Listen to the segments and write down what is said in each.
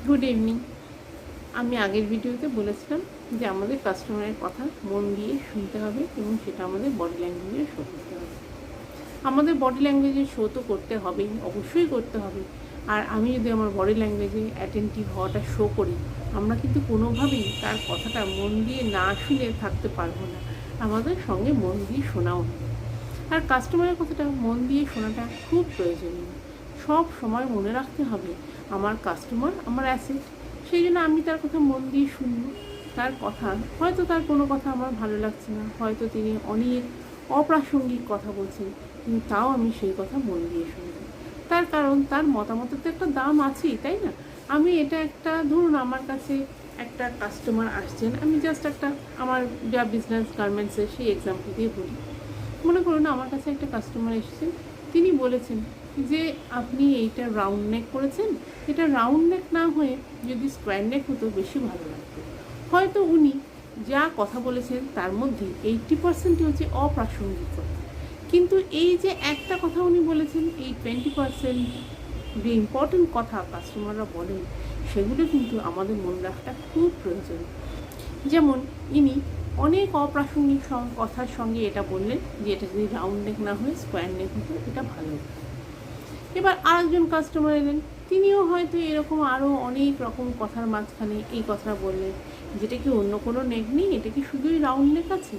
Good evening. আমি আগের ভিডিওতে বলেছিলাম যে আমাদের কাস্টমারের কথা মন দিয়ে শুনতে হবে এবং সেটা আমাদের বডি ল্যাঙ্গুয়েজে শো করতে হবে। আমাদের বডি ল্যাঙ্গুয়েজে শো তো করতে হবেই, অবশ্যই করতে হবে। আর আমি যদি আমার বডি ল্যাঙ্গুয়েজে অ্যাটেন্টিভ হওয়াটা শো করি, আমরা কিন্তু কোনোভাবেই তার কথাটা মন দিয়ে না শুনে থাকতে পারবো না, আমাদের সঙ্গে মন দিয়ে শোনাও হবে। আর কাস্টমারের কথাটা মন দিয়ে শোনাটা খুব প্রয়োজনীয়। সব সময় মনে রাখতে হবে আমার কাস্টমার আমার অ্যাসেট। সেই জন্য আমি তার কথা মন দিয়ে শুনব। তার কথা হয়তো তার কোনো কথা আমার ভালো লাগছে না, হয়তো তিনি অনেক অপ্রাসঙ্গিক কথা বলছেন, কিন্তু তাও আমি সেই কথা মন দিয়ে শুনব। তার কারণ তার মতামতের তো একটা দাম আছেই, তাই না? আমি এটা একটা ধরুন আমার কাছে একটা কাস্টমার আসছেন, আমি জাস্ট একটা আমার যা বিজনেস গার্মেন্টসের সেই এক্সাম্পল দিয়ে বলি। মনে করুন আমার কাছে একটা কাস্টমার এসেছেন, তিনি বলেছেন যে আপনি এইটা রাউন্ড নেক করেছেন, এটা রাউন্ড নেক না হয়ে যদি স্কোয়ার নেক হতো বেশি ভালো লাগতো। হয়তো উনি যা কথা বলেছেন তার মধ্যে 80% হচ্ছে অপ্রাসঙ্গিক কথা, কিন্তু এই যে একটা কথা উনি বলেছেন, এই 20% যে ইম্পর্টেন্ট কথা কাস্টমাররা বলেন, সেগুলো কিন্তু আমাদের মনে রাখাটা খুব প্রয়োজন। যেমন ইনি অনেক অপ্রাসঙ্গিক কথার সঙ্গে এটা বললেন যে এটা যদি রাউন্ড নেক না হয়ে স্কোয়ার নেক হতো এটা ভালো হতো। এবার আরেকজন কাস্টমার এলেন, তিনিও হয়তো এরকম আরও অনেক রকম কথার মাঝখানে এই কথা বললেন, যেটা কি অন্য কোনো নেক নেই, এটা কি শুধুই রাউন্ড নেক আছে।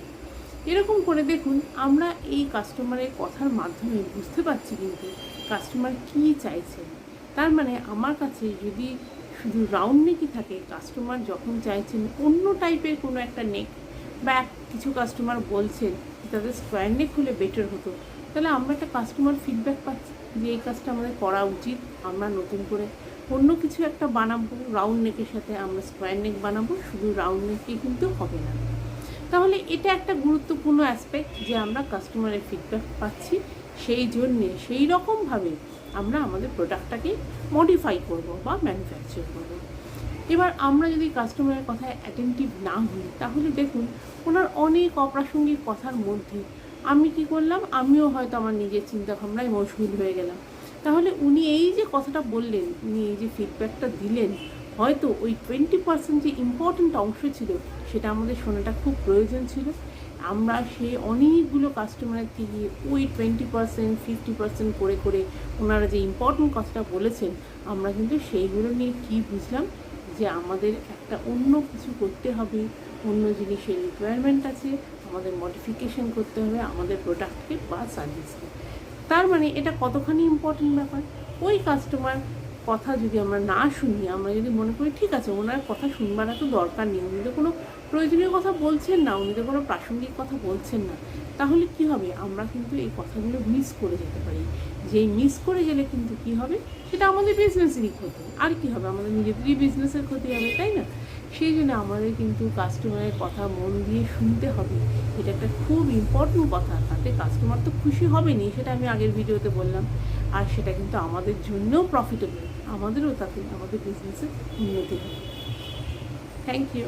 এরকম করে দেখুন আমরা এই কাস্টমারের কথার মাধ্যমে বুঝতে পারছি কিন্তু কাস্টমার কী চাইছেন। তার মানে আমার কাছে যদি শুধু রাউন্ড নেকই থাকে, কাস্টমার যখন চাইছেন অন্য টাইপের কোনো একটা নেক, বা কিছু কাস্টমার বলছেন তাদের স্কোয়ার নেক হলে বেটার হতো, তাহলে আমরা একটা কাস্টমার ফিডব্যাক পাচ্ছি যে এই কাজটা আমাদের করা উচিত, আমরা নতুন করে অন্য কিছু একটা বানাবো, রাউন্ড নেকের সাথে আমরা স্কোয়ার নেক বানাবো, শুধু রাউন্ড নেকই কিন্তু হবে না। তাহলে এটা একটা গুরুত্বপূর্ণ অ্যাসপেক্ট যে আমরা কাস্টমারের ফিডব্যাক পাচ্ছি, সেই জন্যে সেই রকমভাবে আমরা আমাদের প্রোডাক্টটাকে মডিফাই করব বা ম্যানুফ্যাকচার করব। এবার আমরা যদি কাস্টমারের কথায় অ্যাটেন্টিভ না হই, তাহলে দেখুন ওনার অনেক অপ্রাসঙ্গিক কথার মধ্যে আমি কি করলাম, আমিও হয়তো আমার নিজের চিন্তাভাবনায় মশগুল হয়ে গেলাম। তাহলে উনি এই যে কথাটা বললেন, উনি এই যে ফিডব্যাকটা দিলেন, হয়তো ওই 20% যে ইম্পর্ট্যান্ট অংশ ছিল সেটা আমাদের শোনাটা খুব প্রয়োজন ছিল। আমরা সেই অনেকগুলো কাস্টমারের থেকে ওই 20% 50% করে করে ওনারা যে ইম্পর্ট্যান্ট কথাটা বলেছেন, আমরা কিন্তু সেইগুলো নিয়ে কী বুঝলাম যে আমাদের একটা অন্য কিছু করতে হবে, অন্য জিনিসের রিকোয়ারমেন্ট আছে, আমাদের মডিফিকেশন করতে হবে আমাদের প্রোডাক্টকে বা সার্ভিসকে। তার মানে এটা কতখানি ইম্পর্টেন্ট ব্যাপার। ওই কাস্টমার কথা যদি আমরা না শুনি, আমরা যদি মনে করি ঠিক আছে ওনার কথা শুনবার তো দরকার নেই, উনি তো কোনো প্রয়োজনীয় কথা বলছেন না, উনি তো কোনো প্রাসঙ্গিক কথা বলছেন না, তাহলে কি হবে, আমরা কিন্তু এই কথাগুলো মিস করে যেতে পারি। যেই মিস করে গেলে কিন্তু কি হবে, সেটা আমাদের বিজনেসেরই ক্ষতি, আর কি হবে, আমাদের নিজেদেরই বিজনেসের ক্ষতি হবে, তাই না? সেই জন্য আমাদের কিন্তু কাস্টমারের কথা মন দিয়ে শুনতে হবে, এটা একটা খুব ইম্পর্টেন্ট কথা। তাতে কাস্টমার তো খুশি হবেনি, সেটা আমি আগের ভিডিওতে বললাম, আর সেটা কিন্তু আমাদের জন্যও প্রফিটেবল, আমাদেরও তাতে আমাদের বিজনেসের উন্নতি হবে। Thank you.